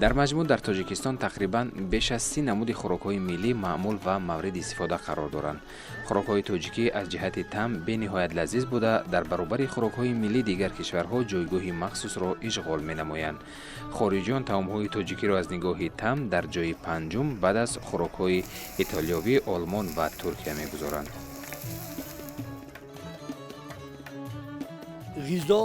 дар маҷмӯъ дар тоҷикистон тақрибан беш аз 30 намуди хӯрокҳои миллӣ маъмул ва мавриди истифода қарор доранд. хӯрокҳои тоҷикӣ аз ҷиҳати таъм бениҳоят лазиз буда, дар баробари хӯрокҳои миллии дигар кишварҳо ҷойгоҳи махсусро ишғол менамоянд. хориҷиён таомҳои тоҷикиро аз нигоҳи таъм дар ҷойи панҷум баъд аз хӯрокҳои итолиёвӣ, олмон ва туркия мегузоранд. ғизо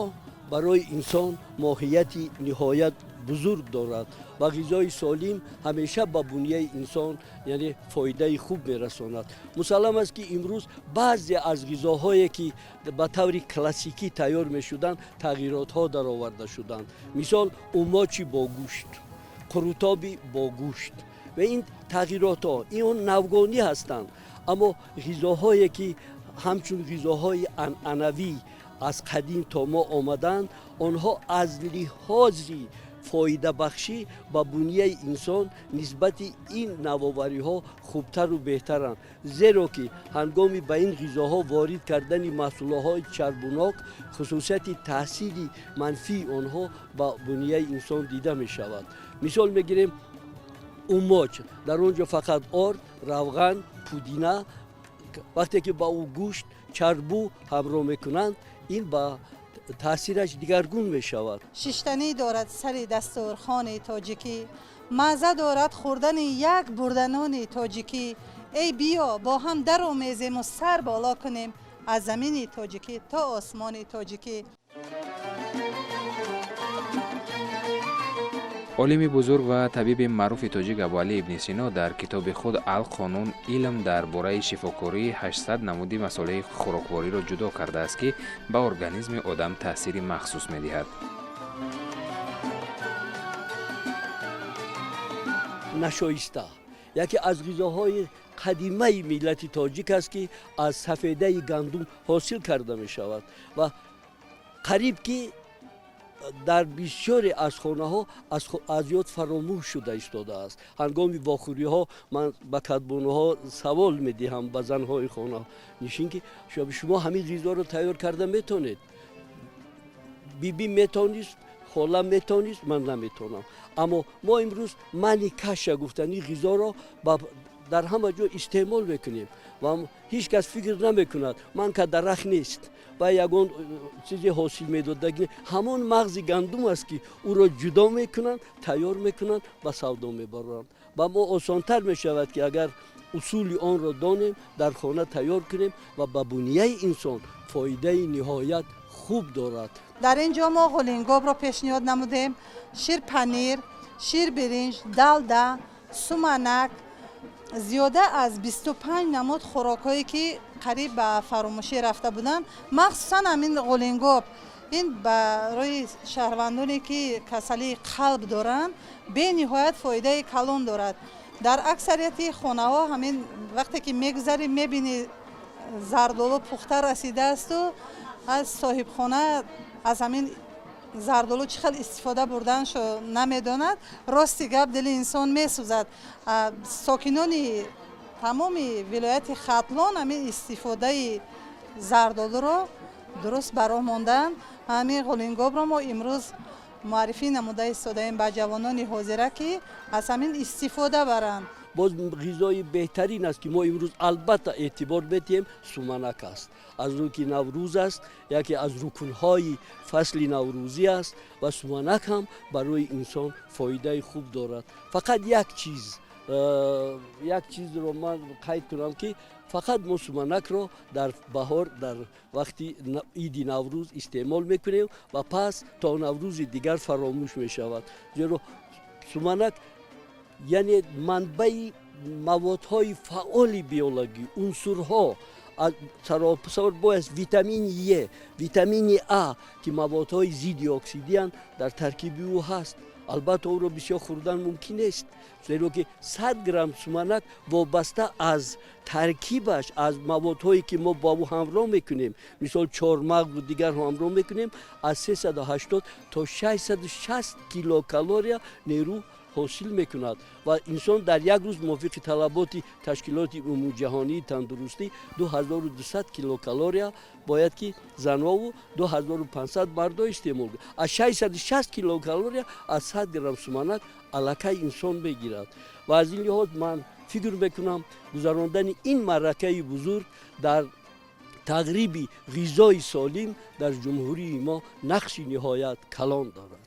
барои инсон моҳияти ниҳоят бузург дорад ва ғизои солим ҳамеша ба бунияи инсон яъне фоидаи хуб мерасонад. мусаллам аст ки имрӯз баъзе аз ғизоҳое ки ба таври классикӣ тайёр мешуданд тағйиротҳо дароварда шуданд. мисол умочи бо гӯшт, қурутоби бо гӯшт ва ин тағйиротҳо ин навгонӣ ҳастанд, аммо ғизоҳое ки ҳамчун ғизоҳои анъанавӣ аз қадим то мо омаданд, онҳо аз лиҳози фоидабахшӣ ба бунияи инсон нисбати ин навовариҳо хубтару беҳтаранд, зеро ки ҳангоми ба ин ғизоҳо ворид кардани маҳсулотҳои чарбунок хусусияти таъсири манфии онҳо ба бунияи инсон дида мешавад. мисол мегирем умоч, дар он ҷо фақат орд, равған, пудина, вақте ки ба ӯ гӯшт, чарбу ҳамроҳ мекунанд, ин ба таъсираш дигаргун мешавад. шиштанӣ дорад сари дастурхони тоҷикӣ, мазза дорад хӯрдани як бурданони тоҷикӣ. эй биё бо ҳам даромезему сар боло кунем аз замини тоҷикӣ то осмони тоҷикӣ. олими бузург ва табиби маъруфи тоҷик Абуалӣ ибни Сино дар китоби худ Ал-Қонун илм дар бораи шифокории 800 намуди масъалаи хӯроквориро ҷудо кардааст, ки ба организми одам таъсири махсус медиҳад. нашоиста яке аз ғизоҳои қадимаи миллати тоҷик аст, ки аз сафедаи гандум ҳосил карда мешавад ва қариб ки дар бисёре аз хонаҳо аз ёд фаромӯш шуда истодааст. ҳангоми вохӯриҳо ман ба кадбонуҳо савол медиҳам ба занҳои хона нишин ки шумо ҳамин ғизоро тайёр карда метонед? биби метонист, хола метонист, ман наметонам. аммо мо имрӯз мани каша гуфтани ғизоро дар ҳама ҷо истеъмол мекунем ва ҳеҷ кас фикр намекунад ман ка дарахт нест ва ягон чизе ҳосил медодагӣ ҳамон мағзи гандум аст, ки ӯро ҷудо мекунанд, тайёр мекунанд ва савдо мебаранд. ба мо осонтар мешавад ки агар усули онро донем, дар хона тайёр кунем ва ба бунияи инсон фоидаи ниҳоят хуб дорад. дар ин ҷо мо ғулингобро пешниҳод намудем, шир панир, шир биринҷ, далда, суманак, зиёда аз 25 намуд хӯрокҳое ки қариб ба фаромӯшӣ рафта буданд. махсусан ҳамин ғулингоб ин барои шаҳрвандоне ки касалии қалб доранд бениҳоят фоидаи калон дорад. дар аксарияти хонаҳо ҳамин вақте ки мегузарӣ мебинӣ зардолу пухта расидаасту аз соҳибхона аз ҳамин зардолу чӣ хел истифода бурданашо намедонад. рости гап дили инсон месӯзад. сокинони тамоми вилояти хатлон ҳамин истифодаи зардолуро дуруст бароҳ мондаанд. ҳамин ғулингобро мо имрӯз муаррифӣ намуда истодаем ба ҷавонони ҳозира ки аз ҳамин истифода баранд. боз ғизои беҳтарин аст ки мо имрӯз албатта эътибор медиҳем суманак аст. аз рӯи ки наврӯз аст, яке аз рукунҳои фасли наврӯзӣ аст ва суманак ҳам барои инсон фоидаи хуб дорад. фақат як чизро ман қайд кунам ки фақат мо суманакро дар баҳор дар вақти иди наврӯз истеъмол мекунем ва пас то наврӯзи дигар фаромӯш мешавад. зеро суманак яъне манбаи маводҳои фаъоли биологӣ, унсурҳо از سراسر باید ویتامین ی، ویتامین آ که موادهای ضد اکسیدی در ترکیب او هست. البته او را بسیار خوردن ممکن است، زیرا که 100 گرم سمنک وابسته از ترکیبش، از موادهایی که ما با او همراه میکنیم، مثال چهارمغز و دیگر همراه میکنیم، از 380 تا 660 کیلوکالری نیرو حاصل میکند و انسان در یک روز موافق طلبات تشکیلات عمومی جهانی تندرستی 2200 کیلوکالری باید که زنها و 2500 مردا استعمال کنند. از 660 کیلوکالری از 100 گرم سمنک الکه انسان بگیرد و از این لحاظ من فکر میکنم گذراندن این معرکه بزرگ در تقریبی غذای سالم در جمهوری ما نقش نهایت کلان دارد.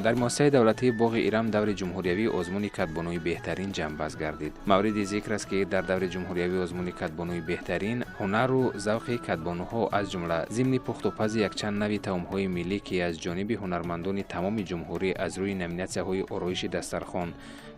در مؤسسه دولتی باغ ایران دور جمهوریوی آزمون کدبانوی بهترین جنبش گردید. مورد ذکر است که در دور جمهوریوی آزمون کدبانوی بهترین هنر و ذوق کدبانوها از جمله ضمن پخت و پز یک چند نوع طعم‌های ملی که از جانب هنرمندان تمام جمهوری از روی نمیناسی‌های آرایش دسترخوان،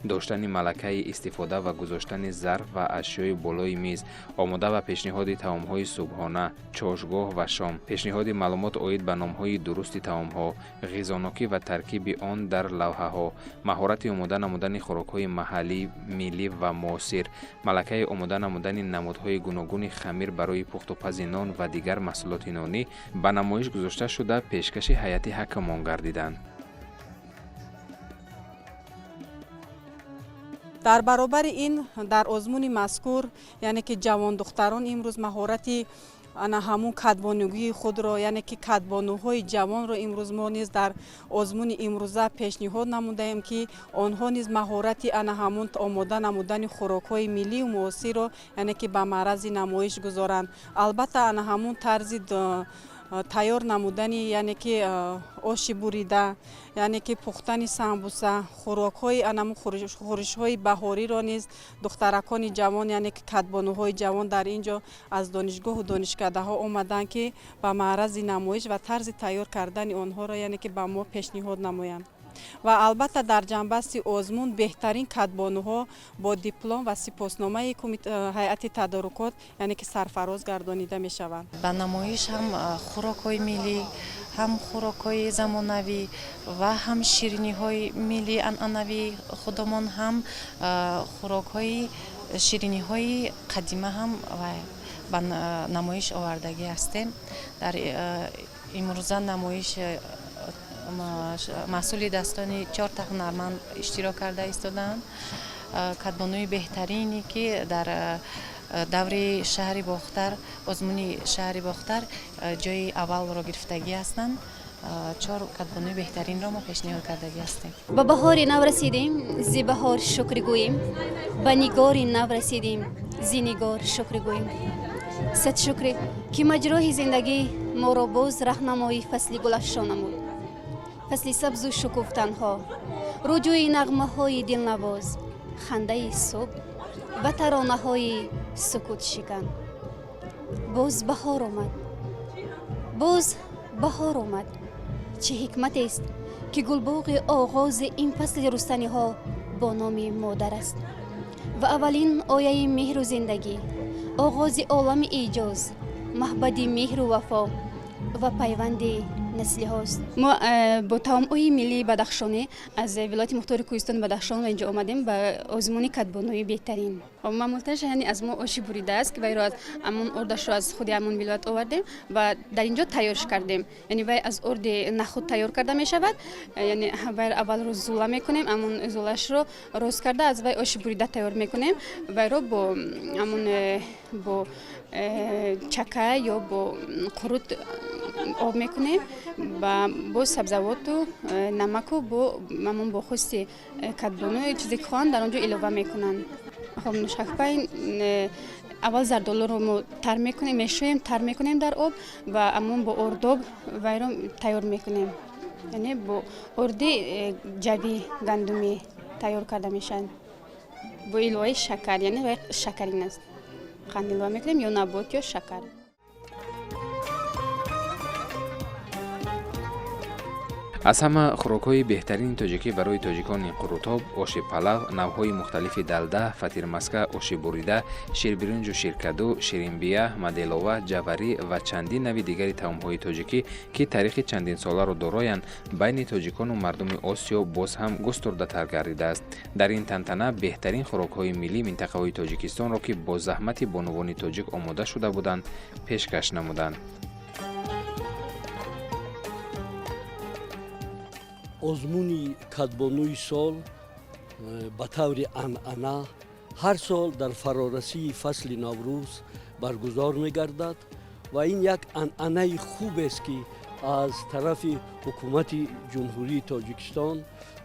داشتن ملکه استفاده و گذاشتن ظرف و اشیای بالای میز، آماده و پیشنهاد طعم‌های صبحانه، چاشگاه و شام، پیشنهاد معلومات عاید به نام‌های درست طعم‌ها، غذانوکی و ترکیب آن در لوحه‌ها، مهارت آماده نمودن خوراک‌های محلی، ملی و معاصر، ملکه آماده نمودن نمادهای گوناگون خمیر برای پخت و پز نان و دیگر محصولات نانی به نمایش گذاشته شده پیشکش هیئت حکامان گردیدند. در برابر این در آزمون مذکور یعنی که جوان دختران امروز مهارتی همون کدبانوگی خود را یعنی که کدبانوهای جوان را امروز ما نیز در آزمون امروزه پیشنهاد نمودیم که آنها نیز مهارتی همون آماده نمودن خوراک‌های ملی و معاصر را یعنی که به معرض نمایش گذارند. البته همون طرز تیار نمودن یعنی که آش بریده، یعنی که پختن سمبوسه، خوراک‌های خورش‌های بهاری را نیز دخترکان جوان یعنی که کدبانوهای جوان در اینجا از دانشگاه و دانشکده‌ها آمدند که به معرض نمایش و طرز تیار کردن آنها را یعنی که به ما پیشنهاد نمایند. و البته در جنبست آزمون بهترین کدبانوها با دیپلم و سپاسنامه هیئت تدارکات یعنی که سرفراز گردانیده می شوند. به نمایش هم خوراک‌های ملی، هم خوراک‌های زمانوی و هم شیرینی‌های ملی عنعنوی خودمان، هم خوراک‌های شیرینی‌های قدیمه هم به نمایش آوردگی هستیم. در امروزه نمایش محصول دستانی 4 تا هنرمند اشتراک کرده ایستادند. کدبانوی بهترینی که در دوره شهر باختر، آزمون شهر باختر جای اول را گرفتگی هستند. 4 کدبانوی بهترین را ما پیشنهاد کردگی هستیم. به بهار نو رسیدیم، زی بهار شکر گوییم. به نگار نو رسیدیم، زی نگار شکر گوییم. صد شکر که مجرای زندگی ما را باز راهنمای فصل گلفشان نمود. فصل سبز و شکوفتنها، رجوع نغمه های دلنواز، خنده صبح و ترانه های سکوت شکن. باز بهار آمد، باز بهار آمد. چه حکمت است که گلباغ آغاز این فصل رستنی ها با نام مادر است و اولین آیه مهر و زندگی، آغاز عالم ایجاز، محبت مهر و وفا و پیوند نسلی هاست. ما با طعم‌های ملی بدخشانی از ولایت مختار کوهستان بدخشان اینجا آمدیم به آزمون کدبانوی بهترین. معمولتش یعنی از ما آش بریده است که وی را از همون اردش رو از خود همون ولایت آوردیم و در اینجا تیارش کردیم. یعنی وی از ارد نخود تیار کرده می شود. یعنی وی اول رو زوله میکنیم، همون زولش رو روز کرده از وی آش بریده تیار میکنیم. وی رو با همون با چکه یا با قروت آب میکنیم و با سبزیجات و نمک و با خست کدبانو چیزی که خواهند در آنجا اضافه میکنن. خب نوشاکپای اول زردآلو رو ما تر میکنیم، میشویم تر میکنیم در آب و همون با ارداب وی رو تیار میکنیم. یعنی با ارد جوی گندمی تیار کرده میشن با ایلوای شکر، یعنی شکرین است. خندیلوه میکنیم یا نبات یا شکر. аз ҳама хӯрокҳои беҳтарини тоҷикӣ барои тоҷикони қурутоб оши палав, навъҳои мухталифи далда, фатирмаска, оши бурида, ширбиринҷу ширкаду, ширинбия, маделова, ҷаварӣ ва чандин нави дигари таомҳои тоҷикӣ ки таърихи чандинсоларо дороянд, байни тоҷикону мардуми Осиё боз ҳам густурдатар гардидааст. дар ин тантана беҳтарин хӯрокҳои миллии минтақаҳои Тоҷикистонро ки бо заҳмати бонувони тоҷик омода шуда буданд, пешкаш намуданд. озмуни кадбонуи сол ба таври анъана ҳар сол дар фарорасии фасли наврӯз баргузор мегардад ва ин як анъанаи хубест ки аз тарафи ҳукумати ҷумҳурии Тоҷикистон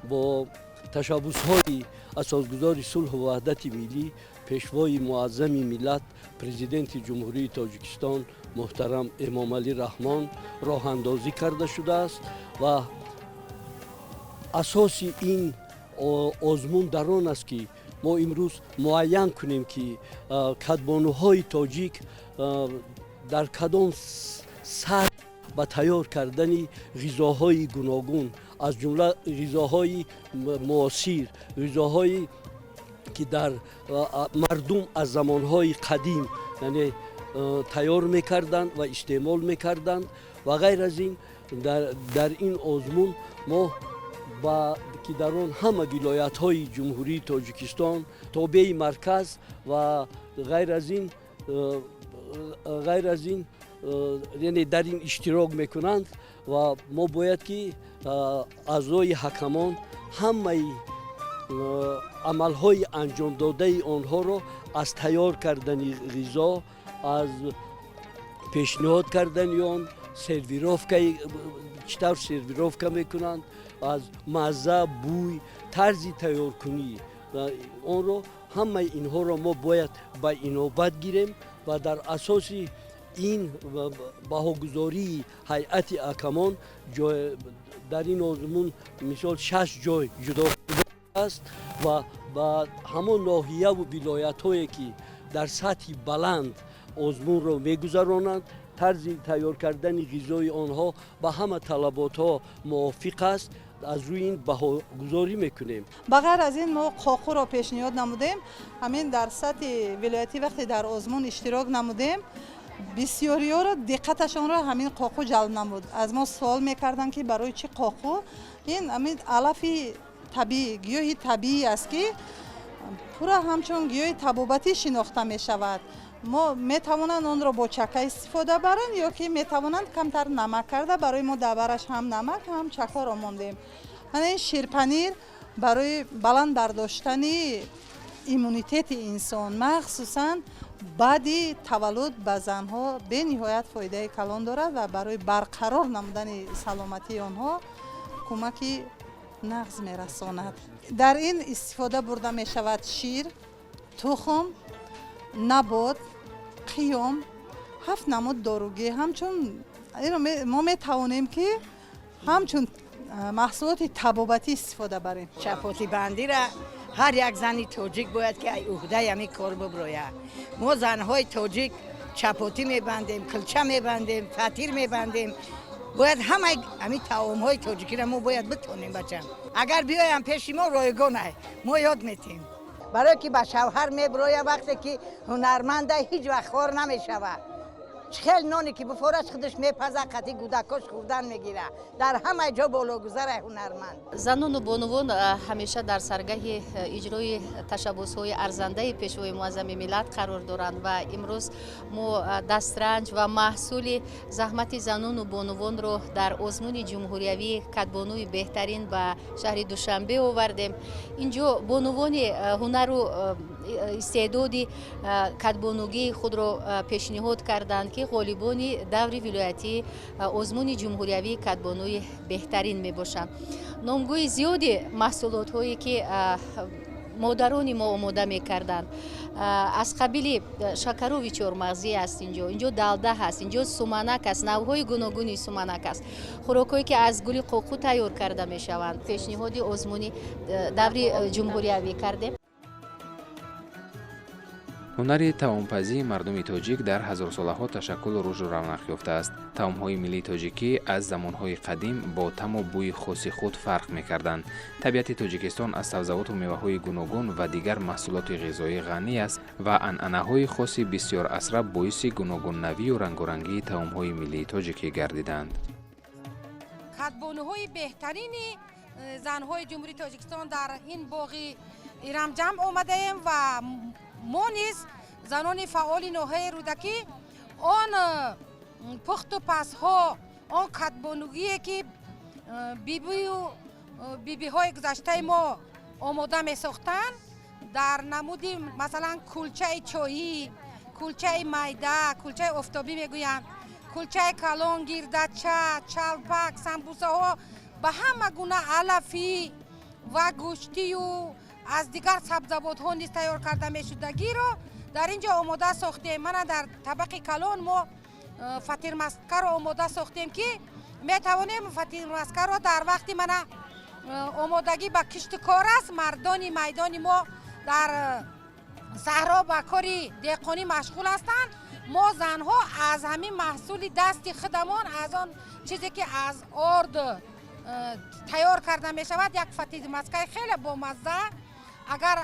бо ташаббусҳои асосгузори сулҳу ваҳдати миллӣ, пешвои муаззами миллат, президенти ҷумҳурии Тоҷикистон муҳтарам Эмомалӣ Раҳмон роҳандозӣ карда шудааст ва асоси ин озмун дар он аст ки мо имрӯз муайян кунем ки кадбонуҳои тоҷик дар кадом сатҳ ба тайёр кардани ғизоҳои гуногун, аз ҷумла ғизоҳои муосир, ғизоҳое ки дар мардум аз замонҳои қадим яъне тайёр мекарданд ва истеъмол мекарданд ва ғайр аз ин дар ин озмун мо ки дар он ҳама вилоятҳои ҷумҳурии Тоҷикистон, тобеи марказ ва ғайр аз ин яъне дар ин иштирок мекунанд ва мо бояд ки аъзои ҳакамон ҳамаи амалҳои анҷомдодаи онҳоро аз тайёр кардани ғизо, аз пешниҳод кардани он, сервировкаи чӣ тавр сервировка мекунанд, аз мазза, бӯй, тарзи тайёркунӣ онро ҳамаи инҳоро мо бояд ба инобат гирем ва дар асоси ин баҳогузории ҳайати ҳакамон дар ин озмун мисол 6 ҷой ҷудо аст ва ба ҳамон ноҳияву вилоятҳое ки дар сатҳи баланд озмунро мегузаронанд, тарзи тайёр кардани ғизои онҳо ба ҳама талаботҳо мувофиқ аст. аз рӯи ин баҳогузорӣ мекунем. ба ғайр аз ин мо қоқуро пешниҳод намудем. ҳамин дар сатҳи вилоятӣ вақте дар озмун иштирок намудем, бисёриёро диққаташонро ҳамин қоқу ҷалб намуд. аз мо суол мекарданд ки барои чӣ қоқу? ин ҳамин алафи табиӣ, гиёҳи табиӣ аст ки пурра ҳамчун гиёҳи табобатӣ шинохта мешавад. мо метавонанд онро бо чака истифода баранд ё ки метавонанд камтар намак карда барои мо дар бараш ҳам намак ҳам чакоро мондем. ана ин ширпанир барои баланд бардоштани иммунитети инсон, махсусан баъди таваллуд ба занҳо бениҳоят фоидаи калон дорад ва барои барқарор намудани саломатии онҳо кӯмаки нағз мерасонад. дар ин истифода бурда мешавад шир, тухм, набот, қиём, 7 намуд доругӣ. ҳамчун мо метавонем ки ҳамчун маҳсулоти табобатӣ истифода барем. чапотибандира ҳар як зани тоҷик бояд ки ай уҳдаи ҳамин кор биброяд. мо занҳои тоҷик чапотӣ мебандем, кулча мебандем, фатир мебандем. бояд ҳамаи ҳамин таомҳои тоҷикиро мо бояд битонем бачам. агар биёям пеши мо ройгонай, мо ёд метем. барое ки ба шавҳар меброя вақте ки ҳунарманда ҳеҷ вақт хор намешавад. чихел ноне ки бифораш худаш мепаза қати гудакош хурдан мегира. дар ҳамаи ҷо бологузара ҳунарманд. занону бонувон ҳамеша дар саргаҳи иҷрои ташаббусҳои арзандаи пешвои муаззами миллат қарор доранд ва имрӯз мо дастранҷ ва маҳсули заҳмати занону бонувонро дар озмуни ҷумҳуриявӣ кадбонуи беҳтарин ба шаҳри Душанбе овардем. инҷо бонувони ҳунару истеъдоди кадбонугии худро пешниҳод карданд ки ғолибони даври вилоятии озмуни ҷумҳуриявии кадбонуи беҳтарин мебошанд. номгӯи зиёди маҳсулотҳое ки модарони мо омода мекарданд аз қабили шакарови чормағзӣ аст, инҷо далда ҳаст, инҷо суманак аст, навъҳои гуногуни суманак аст, хӯрокҳое ки аз гули қоқу тайёр карда мешаванд. пешниҳоди озмуни даври ҷумҳуриявӣ кардем. ҳунари таомпазии мардуми тоҷик дар ҳазорсолаҳо ташаккулу рушду равнақ ёфтааст. таомҳои миллии тоҷикӣ аз замонҳои қадим бо таму бӯи хоси худ фарқ мекарданд. табиати тоҷикистон аз сабзавоту меваҳои гуногун ва дигар маҳсулоти ғизоӣ ғанӣ аст ва анъанаҳои хоси бисёрасра боиси гуногуннавию рангорангии таомҳои миллии тоҷикӣ гардиданд. кадбонуҳои беҳтарини занҳои ҷумҳурии тоҷикистон дар ин боғи ирам ҷамъ омадаем ва мо низ занони фаъоли ноҳияи рӯдакӣ он пухту пасҳо, он кадбонугие ки бибиҳои гузаштаи мо омода месохтанд дар намуди масалан кулчаи чоӣ, кулчаи майда, кулчаи офтобӣ мегӯянд, кулчаи калон, гирдача, чалпак, самбусаҳо ба ҳама гуна алафӣ ва гӯштию аз дигар сабзавотҳо низ тайёр карда мешудагиро дар ин ҷо омода сохтем. Мана дар табақи калон мо фатирмаскаро омода сохтем ки метавонем фатирмаскаро дар вақти мана омодагӣ ба кишту кор аст, мардони майдони мо дар саҳро ба кори деҳқонӣ машғул ҳастанд. мо занҳо аз ҳамин маҳсули дасти худамон, аз он чизе ки аз орд тайёр карда мешавад, як фатирмаскаи хеле бомазза, агар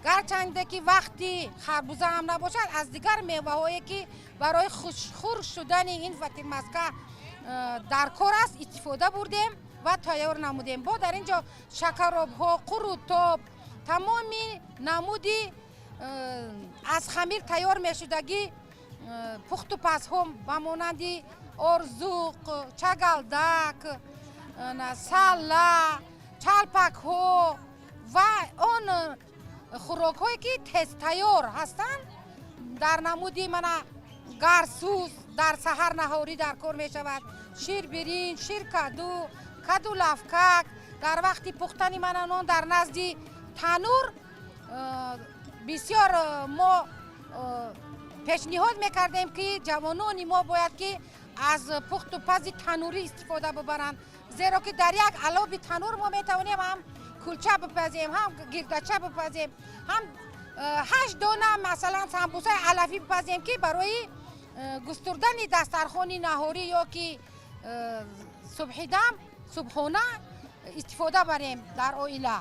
гарчанде ки вақти харбуза ҳам набошад, аз дигар меваҳое ки барои хушхӯр шудани ин фатирмаска дар кор аст истифода бурдем ва тайёр намудем. Бо дар ин ҷо шакаробҳо, қурутоб, тамоми намуди аз хамир тайёр мешудагӣ пухту пасҳо ба монанди орзуқ, чагалдак, салла, чалпакҳо ва он хӯрокҳое ки тезтайёр ҳастанд дар намуди мана гарсус дар саҳар наҳорӣ дар кор мешавад, ширбиринҷ, ширкаду, каду лавкак. дар вақти пухтани мана нон дар назди танӯр бисёр мо пешниҳод мекардем ки ҷавонони мо бояд ки аз пухту пази танӯрӣ истифода бибаранд, зеро ки дар як алоби танӯр мо метавонем ҳам кулча бипазем, ҳам гирдача бипазем, ҳам 8 дона масалан самбусаи алафӣ бипазем ки барои густурдани дастархони наҳорӣ ё ки субҳидам, субҳона истифода барем дар оила.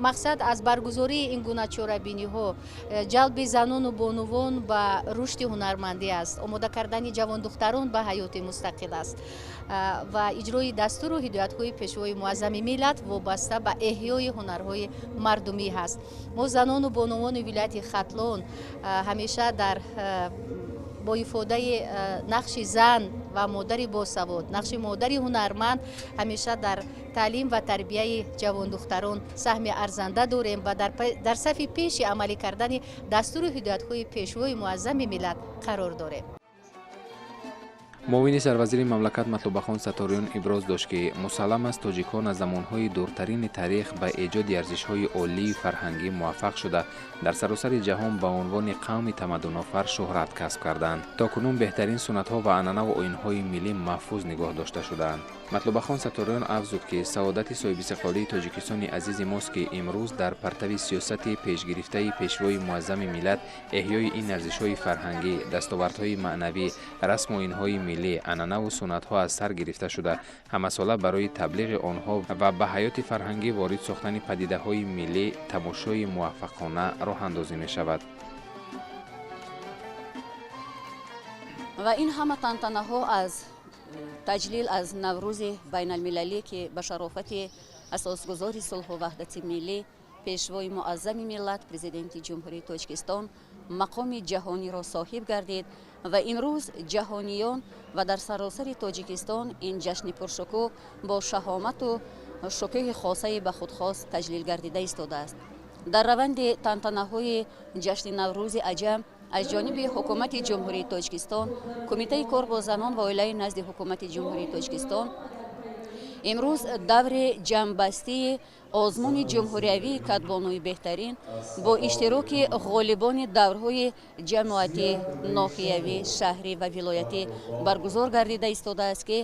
мақсад аз баргузории ин гуна чорабиниҳо ҷалби занону бонувон ба рушди ҳунармандӣ аст, омода кардани ҷавондухтарон ба ҳаёти мустақил аст ва иҷрои дастуру ҳидоятҳои пешвои муаззами миллат вобаста ба эҳёи ҳунарҳои мардумӣ ҳаст. мо занону бонувони вилояти Хатлон ҳамеша дар бо ифодаи нақши зан ва модари босавод, нақши модари ҳунарманд ҳамеша дар таълим ва тарбияи ҷавондухтарон саҳми арзанда дорем ва дар сафи пеши амалӣ кардани дастуру ҳидоятҳои пешвои муаззами миллат қарор дорем. муовини сарвазири мамлакат матлубахон саториён иброз дошт ки мусаллам аст тоҷикон аз замонҳои дуртарини таърих ба эҷоди арзишҳои олии фарҳангӣ муваффақ шуда дар саросари ҷаҳон ба унвони қавми тамаддунофар шӯҳрат касб карданд. то кунун беҳтарин суннатҳо ва анъанаву оинҳои миллӣ маҳфуз нигоҳ дошта шудаанд. матлубахон саториён афзуд ки саодати соҳибистиқлолии тоҷикистони азизи мост ки имрӯз дар партави сиёсати пешгирифтаи пешвои муаззами миллат эҳёи ин арзишҳои фарҳангӣ, дастовардҳои маънавӣ, расму оинҳои миллӣ, анъанаву суннатҳо аз сар гирифта шуда ҳамасола барои таблиғи онҳо ва ба ҳаёти фарҳангӣ ворид сохтани падидаҳои миллӣ тамошои муваффақона роҳандозӣ мешавад. ва ин ҳама тантанаҳо аз таҷлил аз наврӯзи байналмилалӣ ки ба шарофати асосгузори сулҳу ваҳдати миллӣ пешвои муаззами миллат президенти ҷумҳурии Тоҷикистон мақоми ҷаҳониро соҳиб гардид ва имрӯз ҷаҳониён ва дар саросари тоҷикистон ин ҷашни пуршукӯҳ бо шаҳомату шукӯҳи хосаи ба худхос таҷлил гардида истодааст. дар раванди тантанаҳои ҷашни наврӯзи аҷам аз ҷониби ҳукумати ҷумҳурии Тоҷикистон, Кумитаи кор бо занон ва оилаи назди ҳукумати ҷумҳурии Тоҷикистон имрӯз даври ҷамъбастии озмуни ҷумҳуриявии катбонуи беҳтарин бо иштироки ғолибони даврҳои ҷамъиятӣ ноҳиявӣ, шаҳрӣ ва вилоятӣ баргузор гардида истодааст ки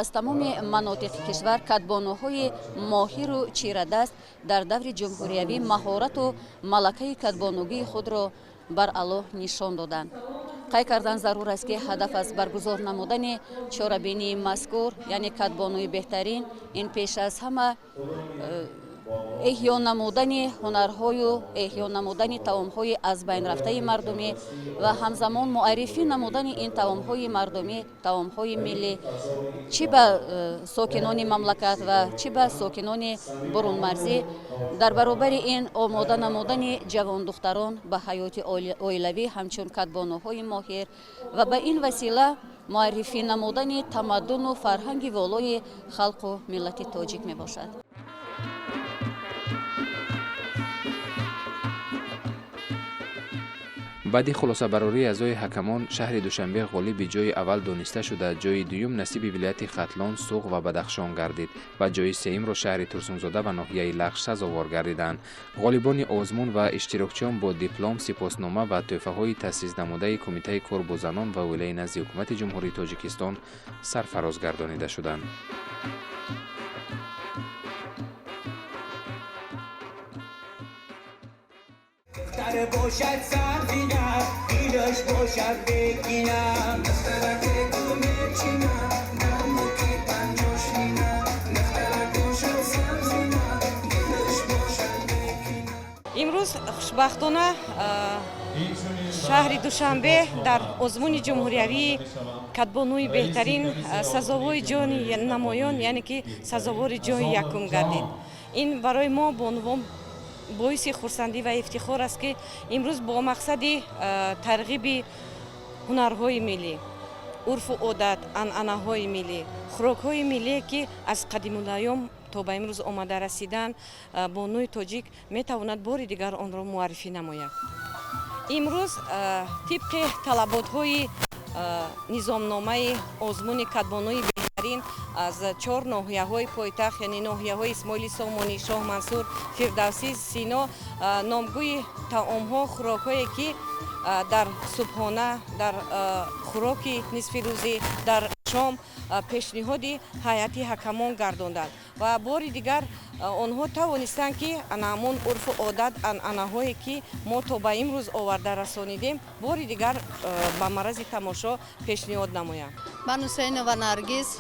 аз тамоми манотиқи кишвар катбонуҳои моҳиру чирадаст дар даври ҷумҳуриявӣ маҳорату малакаи катбонугии худро бар алло нишон доданд. қай кардан зарур аст ки ҳадаф аз баргузор намудани чорабинии мазкур, яъне катбонуи беҳтарин, ин пеш аз ҳама эҳьё намудани ҳунарҳою эҳьё намудани таомҳои аз байн рафтаи мардумӣ ва ҳамзамон муаррифӣ намудани ин таомҳои мардумӣ, таомҳои миллӣ чӣ ба сокинони мамлакат ва чӣ ба сокинони бурунмарзӣ дар баробари ин омода намудани ҷавондухтарон ба ҳаёти оилавӣ ҳамчун катбонуҳои моҳир ва ба ин васила муаррифӣ намудани тамаддуну фарҳанги волои халқу миллати тоҷик мебошад. баъди хулосабарории аъзои ҳакамон, шаҳри Душанбе ғолиби ҷойи аввал дониста шуда, ҷойи дуюм насиби вилояти Хатлон, Суғ ва Бадахшон гардид ва ҷойи сеюмро шаҳри Турсунзода ва ноҳияи Лағш сазовор гардиданд. ғолибони озмун ва иштирокчиён бо диплом, сипоснома ва тӯҳфаҳои таъсиснамудаи Кумитаи кор бо занон ва оилаи назди ҳукумати ҷумҳурии Тоҷикистон сарфароз гардонида шуданд. باشد سرزینم ایلش باشد بگینم نخترک گونه چینم نموکی پنجاش مینم نخترک باشد سرزینم ایلش باشد بگینم. امروز خوشبختانه شهر دوشنبه در آزمون جمهوریوی کتبانوی بهترین سزاوار جانی نمایان، یعنی که سزاوار جای یکم گردید. این برای ما به عنوان باعث خرسندی و افتخار است که امروز با مقصد ترغیب هنرهای ملی، عرف و عادت، عنعنه‌های ملی، خوراک‌های ملی که از قدیم الایام تا به امروز آمده رسیدن، بانوی تاجیک میتواند بار دیگر آن را معرفی نماید. امروز طبق طلبات‌های نظامنامه آزمون کتبانوی بهترین از 4 ناحیه‌های پایتخت، یعنی ناحیه‌های اسماعیلی سامانی، شاه منصور، فردوسی، سینا، نامگوی طعام‌ها، خوراک‌هایی که در صبحانه، در خوراک نصف روزی، در شام پیشنهاد هیئت حکمان گرداندند و بار دیگر آنها توانستند که همون عرف و عادت عنعنه‌هایی که ما تا به امروز آورده رسانیدیم بار دیگر به معرض تماشا پیشنهاد نمایند. من حسین و نرگس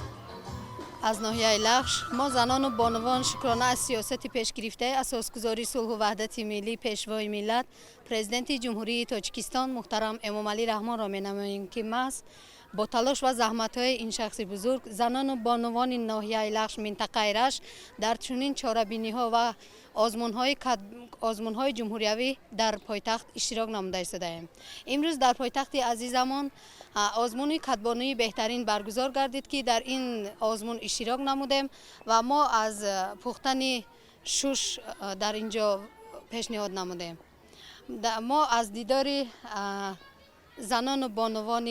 از ناحیه لغش، ما زنان و بانوان شکرانه از سیاست پیشگرفته اساسگذاری صلح و وحدت ملی پیشوای ملت پرزیدنت جمهوری تاجیکستان محترم امامعلی رحمان را می‌نماییم که محض با تلاش و زحمت‌های این شخص بزرگ زنان و بانوان ناحیه لغش منطقه رش در چنین چاره‌بینی‌ها و آزمون‌های جمهوریوی در پایتخت اشتراک نموده ایستاده‌ایم. امروز در پایتخت عزیزمان آزمون کتبانوی بهترین برگزار گردید که در این آزمون اشتراک نمودیم و ما از پختن شش در اینجا پیشنهاد نمودیم. ما از دیدار زنان و بانوان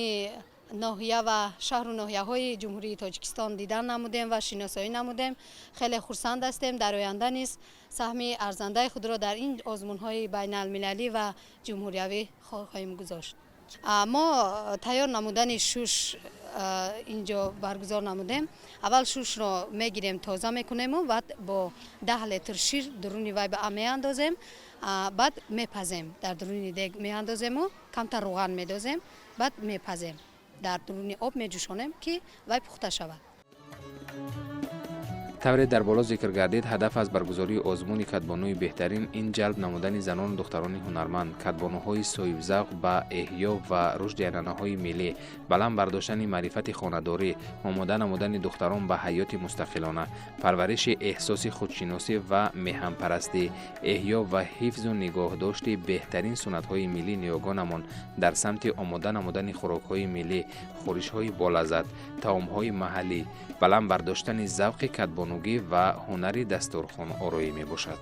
ناحیه و شهر و ناحیه‌های جمهوری تاجیکستان دیدن نمودیم و شناسایی نمودیم. خیلی خرسند هستیم. در آینده نیز سهم ارزنده خود را در این آزمون‌های بین المللی و جمهوریوی خواهیم گذاشت. ما تیار نمودن شش اینجا برگزار نمودیم. اول شش را میگیریم، تازه میکنیم و بعد با 10 لیتر شیر درون وای به آب میاندازیم، بعد میپزیم، در درون دیگ میاندازیم و کمتر روغن میدازیم، بعد میپزیم، در درون آب میجوشانیم که وای پخته شود. طوری در بالا ذکر گردید هدف از برگزاری آزمون کدبانوی بهترین این جلب نمودن زنان و دختران هنرمند، کدبانوهای صاحب ذوق به احیا و رشد عنعنه‌های ملی، بلند برداشتن معرفت خانه‌داری، آماده نمودن دختران به حیات مستقلانه، پرورش احساس خودشناسی و میهن پرستی، احیا و حفظ و نگاهداشت بهترین سنت‌های ملی نیاگانمان در سمت آماده نمودن خوراک‌های ملی، خورش‌های بالذت، طعام‌های محلی، بلند برداشتن ذوق کدبانوگی و هنر دسترخوان آرایی می باشد.